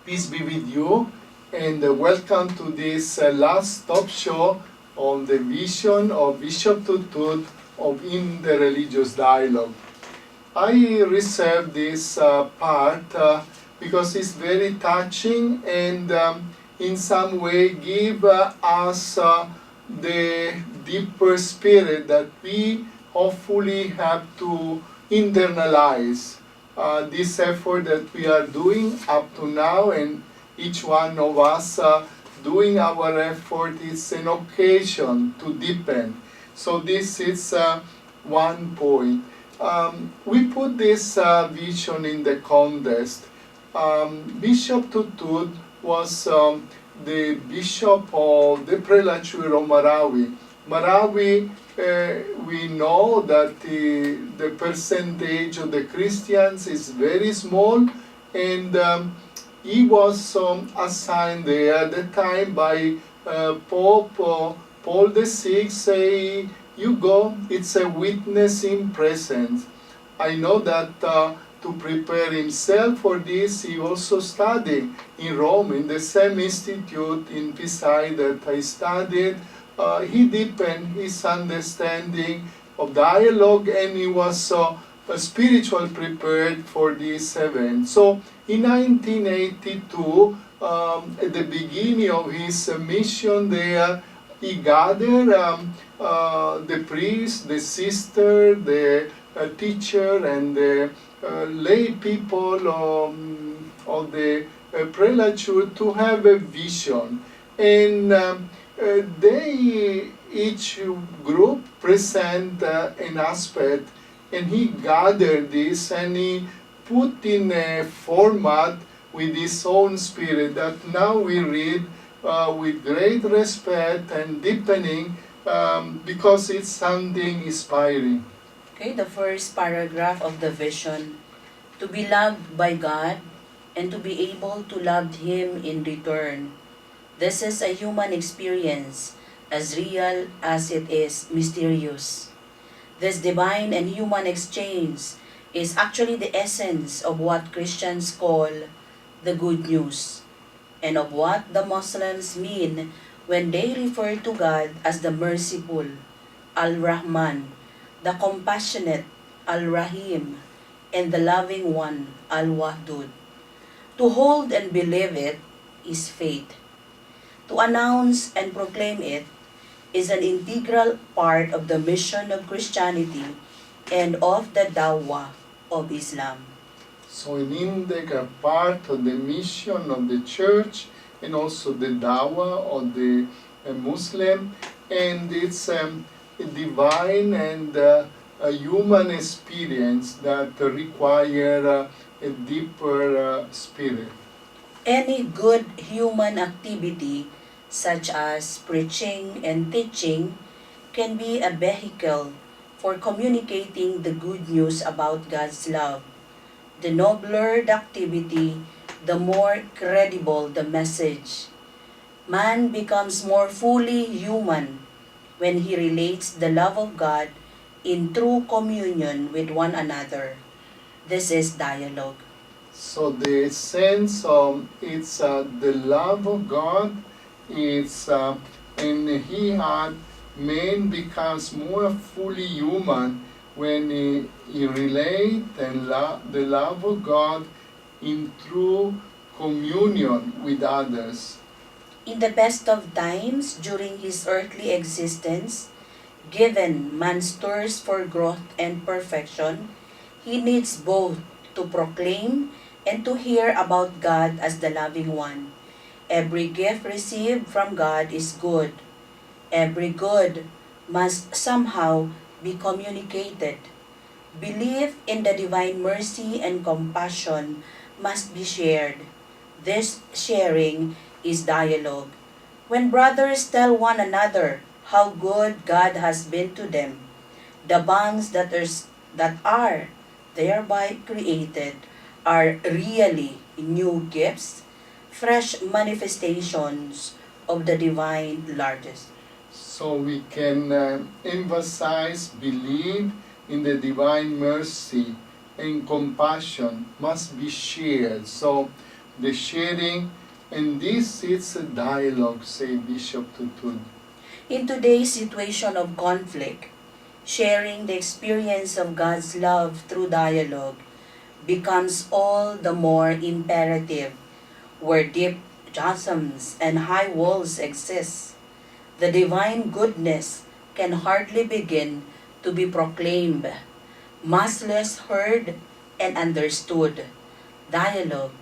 Peace be with you, and welcome to this last stop show on the vision of Bishop TUDTUD of Interreligious Dialogue. I reserve this part because it's very touching and in some way give us the deeper spirit that we hopefully have to internalize. This effort that we are doing up to now, and each one of us doing our effort is an occasion to deepen. So this is one point. We put this vision in the context. Bishop TUDTUD was the bishop of the prelature of Marawi. Marawi, we know that the percentage of the Christians is very small, and he was assigned there at the time by Pope Paul VI, say, you go, it's a witnessing presence. I know that to prepare himself for this, he also studied in Rome, in the same institute in Pisa that I studied. He deepened his understanding of dialogue, and he was spiritually prepared for this event. So in 1982, at the beginning of his mission there, he gathered the priest, the sister, the teacher, and the lay people of the prelature to have a vision. And they, each group present an aspect, and he gathered this and he put in a format with his own spirit that now we read with great respect and deepening because it's something inspiring. Okay, the first paragraph of the vision: to be loved by God and to be able to love Him in return. This is a human experience, as real as it is mysterious. This divine and human exchange is actually the essence of what Christians call the good news, and of what the Muslims mean when they refer to God as the merciful, Al-Rahman, the compassionate, Al-Rahim, and the loving one, Al-Wahdud. To hold and believe it is faith. To announce and proclaim it is an integral part of the mission of Christianity and of the Dawah of Islam. So an integral part of the mission of the church and also the Dawah of the Muslim, and it's a divine and a human experience that require a deeper spirit. Any good human activity, such as preaching and teaching, can be a vehicle for communicating the good news about God's love. The nobler the activity, the more credible the message. Man becomes more fully human when he relates the love of God in true communion with one another. This is dialogue. So the sense of it's the love of God, it's and man becomes more fully human when he relate and the love of God in true communion with others. In the best of times during his earthly existence, given man's thirst for growth and perfection, he needs both to proclaim and to hear about God as the loving one. Every gift received from God is good. Every good must somehow be communicated. Belief in the divine mercy and compassion must be shared. This sharing is dialogue. When brothers tell one another how good God has been to them, the bonds that are thereby created are really new gifts, fresh manifestations of the divine largest. So we can emphasize belief in the divine mercy and compassion must be shared. So the sharing, and this is a dialogue, say Bishop TUDTUD. In today's situation of conflict, sharing the experience of God's love through dialogue becomes all the more imperative where deep chasms and high walls exist. The divine goodness can hardly begin to be proclaimed, much less heard and understood. Dialogue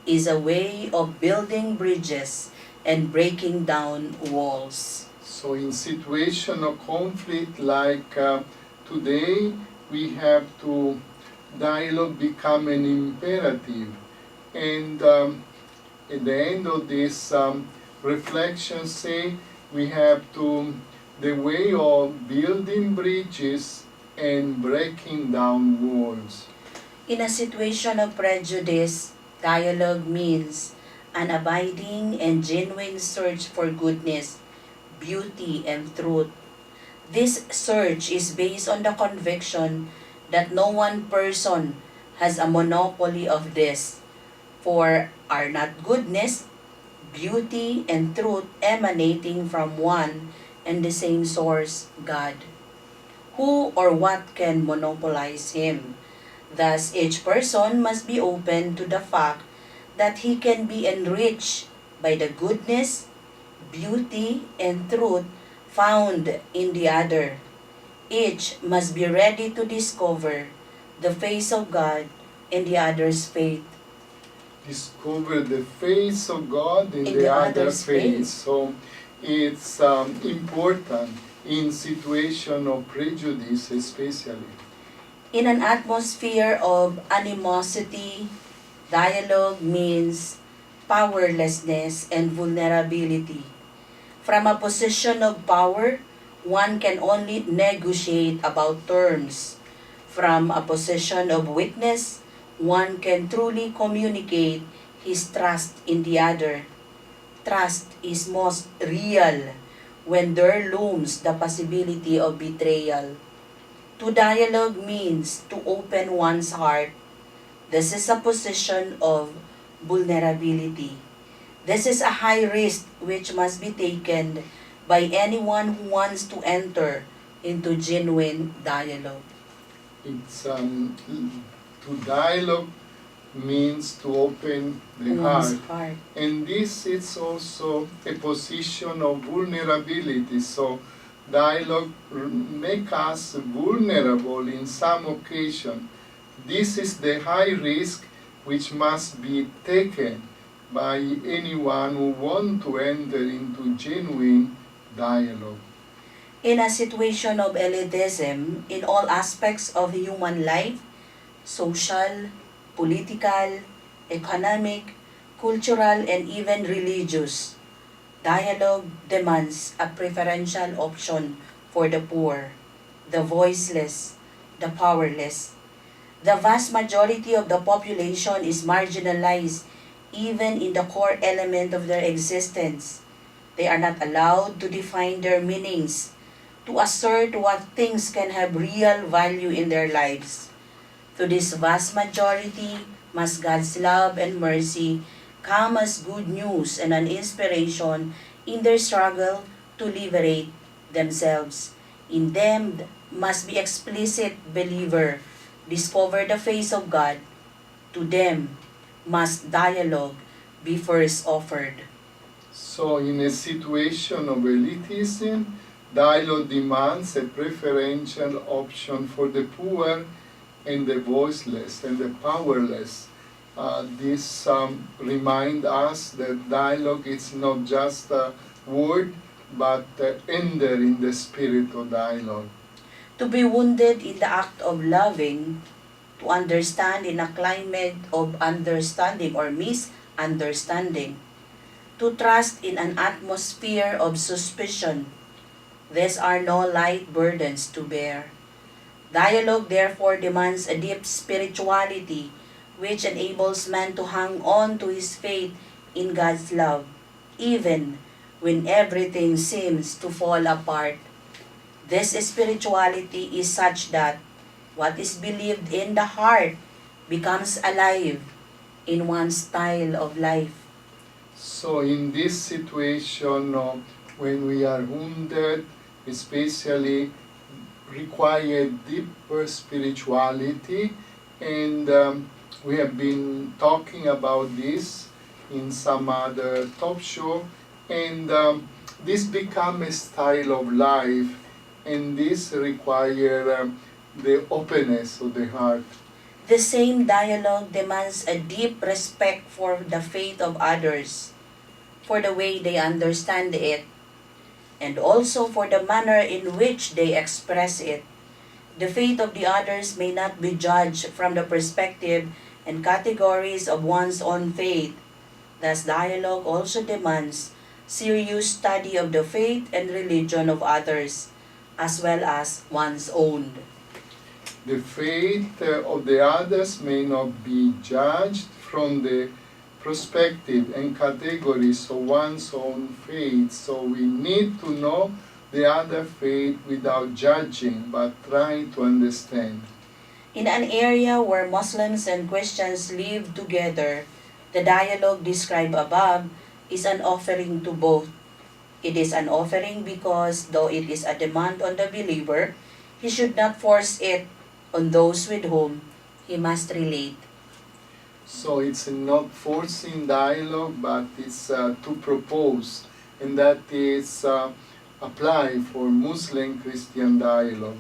is a way of building bridges and breaking down walls. So in situation of conflict like today, we have to dialogue become an imperative. And at the end of this reflection, say we have to the way of building bridges and breaking down walls. In a situation of prejudice, dialogue means an abiding and genuine search for goodness, beauty, and truth. This search is based on the conviction that no one person has a monopoly of this, for are not goodness, beauty, and truth emanating from one and the same source, God? Who or what can monopolize Him? Thus, each person must be open to the fact that he can be enriched by the goodness, beauty, and truth found in the other. Each must be ready to discover the face of God in the other's faith. Discover the face of God in In the the other other's face. faith. So it's important in situation of prejudice especially. In an atmosphere of animosity, dialogue means powerlessness and vulnerability. From a position of power, one can only negotiate about terms. From a position of weakness, one can truly communicate his trust in the other. Trust is most real when there looms the possibility of betrayal. To dialogue means to open one's heart. This is a position of vulnerability. This is a high risk which must be taken by anyone who wants to enter into genuine dialogue. It's to dialogue means to open the One's heart. heart. And this is also a position of vulnerability. So dialogue make us vulnerable in some occasion. This is the high risk which must be taken by anyone who want to enter into genuine dialogue. In a situation of elitism in all aspects of human life, social, political, economic, cultural, and even religious, dialogue demands a preferential option for the poor, the voiceless, the powerless. The vast majority of the population is marginalized even in the core element of their existence. They are not allowed to define their meanings, to assert what things can have real value in their lives. To this vast majority must God's love and mercy come as good news and an inspiration in their struggle to liberate themselves. In them must be explicit believer discover the face of God. To them must dialogue be first offered. So in a situation of elitism, dialogue demands a preferential option for the poor and the voiceless and the powerless. This remind us that dialogue is not just a word, but enter in the spirit of dialogue. To be wounded in the act of loving, to understand in a climate of understanding or misunderstanding, to trust in an atmosphere of suspicion. These are no light burdens to bear. Dialogue therefore demands a deep spirituality which enables man to hang on to his faith in God's love, even when everything seems to fall apart. This spirituality is such that what is believed in the heart becomes alive in one's style of life. So in this situation, when we are wounded, especially require deeper spirituality, and we have been talking about this in some other talk show, and this become a style of life, and this require the openness of the heart. The same dialogue demands a deep respect for the faith of others, for the way they understand it, and also for the manner in which they express it. The faith of the others may not be judged from the perspective and categories of one's own faith. Thus, dialogue also demands serious study of the faith and religion of others, as well as one's own. The faith of the others may not be judged from the perspective and categories of one's own faith. So we need to know the other faith without judging, but trying to understand. In an area where Muslims and Christians live together, the dialogue described above is an offering to both. It is an offering because, though it is a demand on the believer, he should not force it on those with whom he must relate. So it's not forcing dialogue, but it's to propose, and that is apply for Muslim-Christian dialogue.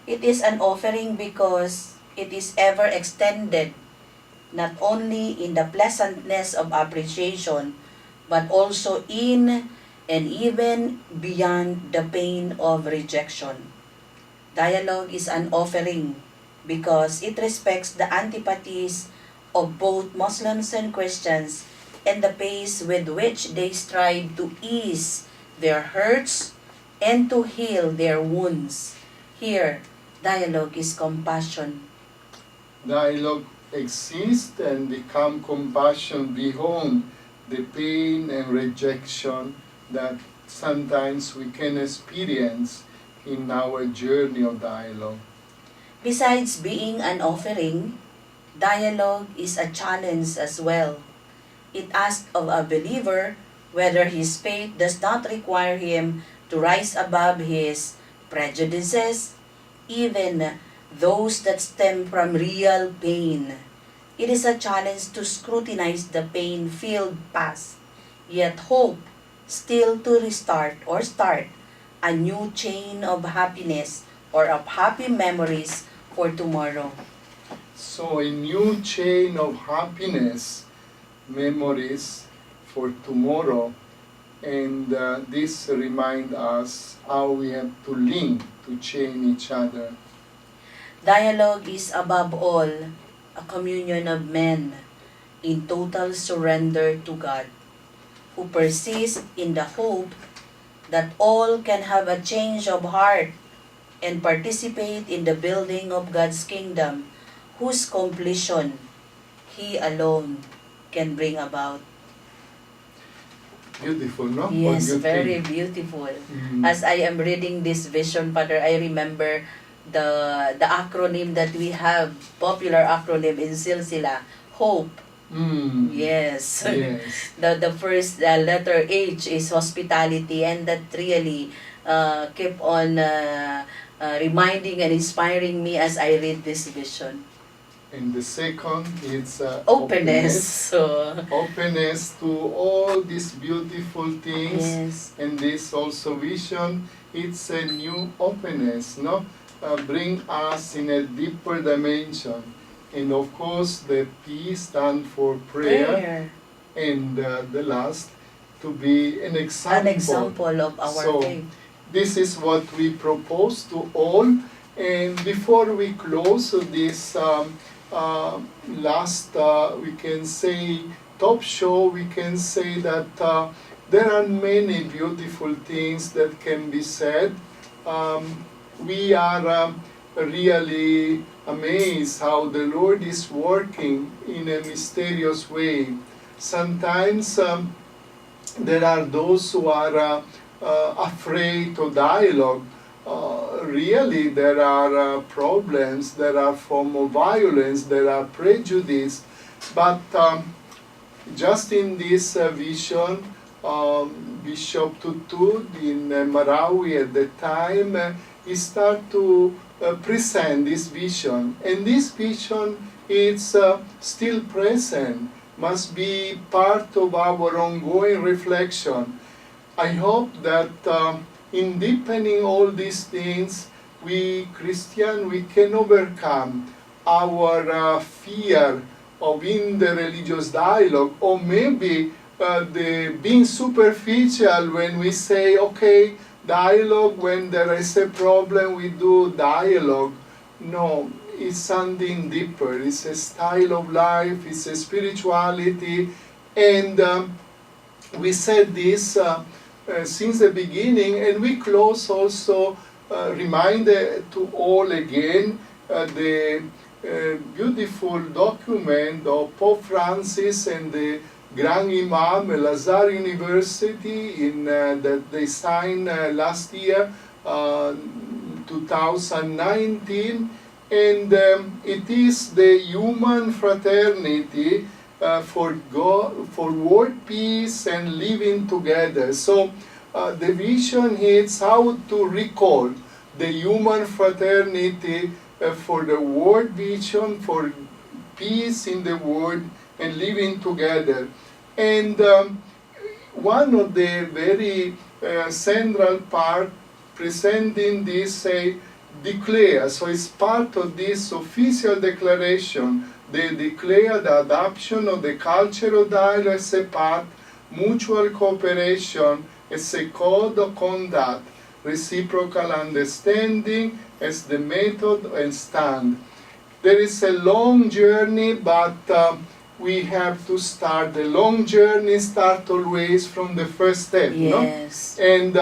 It is an offering because it is ever extended, not only in the pleasantness of appreciation, but also in and even beyond the pain of rejection. Dialogue is an offering because it respects the antipathies of both Muslims and Christians and the pace with which they strive to ease their hurts and to heal their wounds. Here, dialogue is compassion. Dialogue exists and become compassion beyond the pain and rejection that sometimes we can experience in our journey of dialogue. Besides being an offering, dialogue is a challenge as well. It asks of a believer whether his faith does not require him to rise above his prejudices, even those that stem from real pain. It is a challenge to scrutinize the pain-filled past, yet hope still to restart or start a new chain of happiness or of happy memories for tomorrow. So a new chain of happiness, memories for tomorrow, and this reminds us how we have to link to chain each other. Dialogue is above all a communion of men in total surrender to God, who persist in the hope that all can have a change of heart and participate in the building of God's kingdom, whose completion He alone can bring about. Beautiful, no? Yes, What you very think? beautiful. Mm. As I am reading this vision, Father, I remember the acronym that we have, popular acronym in Silsila, HOPE. Mm. Yes. Yes. The first letter H is hospitality, and that really keep on reminding and inspiring me as I read this vision. And the second is Openness. So, openness to all these beautiful things. yes. And this also vision, it's a new openness, no? Bring us in a deeper dimension. And of course, the P stand for prayer. And the last, to be an example. An example of our So, faith. this is what we propose to all. And before we close this last, we can say, top show, we can say that there are many beautiful things that can be said. We are really amazed how the Lord is working in a mysterious way. Sometimes there are those who are afraid to dialogue. Really, there are problems, there are forms of violence, there are prejudice, But just in this vision, Bishop TUDTUD in Marawi at the time, he started to present this vision. And this vision is still present, must be part of our ongoing reflection. I hope that in deepening all these things, we Christians, we can overcome our fear of interreligious dialogue, or maybe the being superficial when we say, okay, dialogue, when there is a problem, we do dialogue. No, it's something deeper. It's a style of life, it's a spirituality, and we said this since the beginning, and we close also remind to all again the beautiful document of Pope Francis and the Grand Imam El Azhar University that they signed last year, 2019, and it is the human fraternity for world peace and living together. So the vision is how to recall the human fraternity for the world vision, for peace in the world and living together. And one of the very central part presenting this say declare, so it's part of this official declaration. They declare the adoption of the culture of dialogue as a path, mutual cooperation as a code of conduct, reciprocal understanding as the method and stand. There is a long journey, but we have to start. The long journey starts always from the first step. Yes. No? And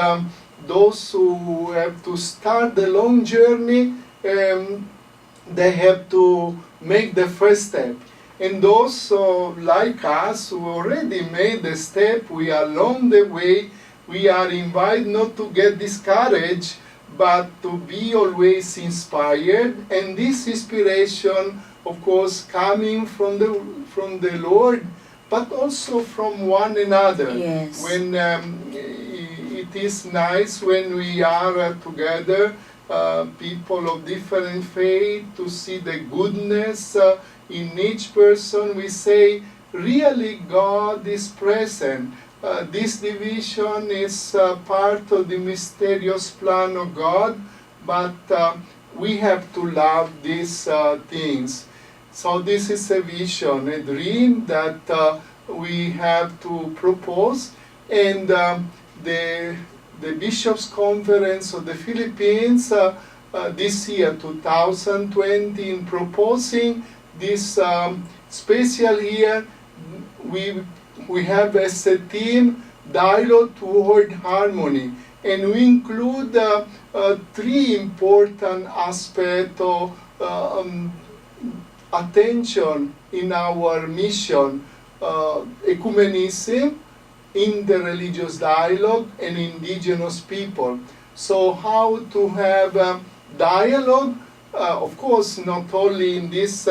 those who have to start the long journey, they have to make the first step. And those like us who already made the step, we are along the way, we are invited not to get discouraged, but to be always inspired. And this inspiration, of course, coming from the Lord, but also from one another. Yes. When it is nice when we are together, people of different faith, to see the goodness in each person. We say, really God is present. This division is part of the mysterious plan of God, but we have to love these things. So this is a vision, a dream that we have to propose, and the Bishops' Conference of the Philippines this year, 2020, in proposing this special year, we have as a theme, dialogue toward harmony, and we include three important aspects of attention in our mission: ecumenism, interreligious dialogue, and indigenous people. So how to have dialogue, of course, not only in these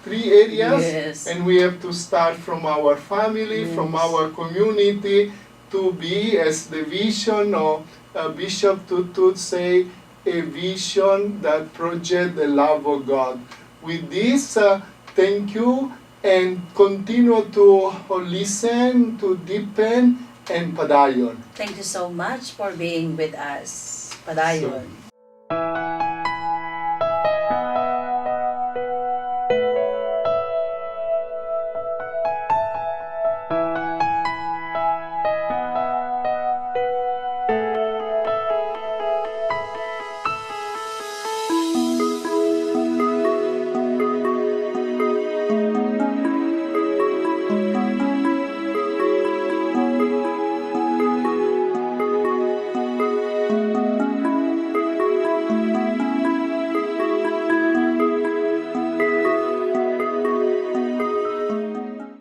three areas, Yes. and we have to start from our family, Yes. from our community, to be, as the vision of Bishop TUDTUD say, a vision that projects the love of God. With this, thank you, and continue to listen, to deepen, and padayon. Thank you so much for being with us. Padayon.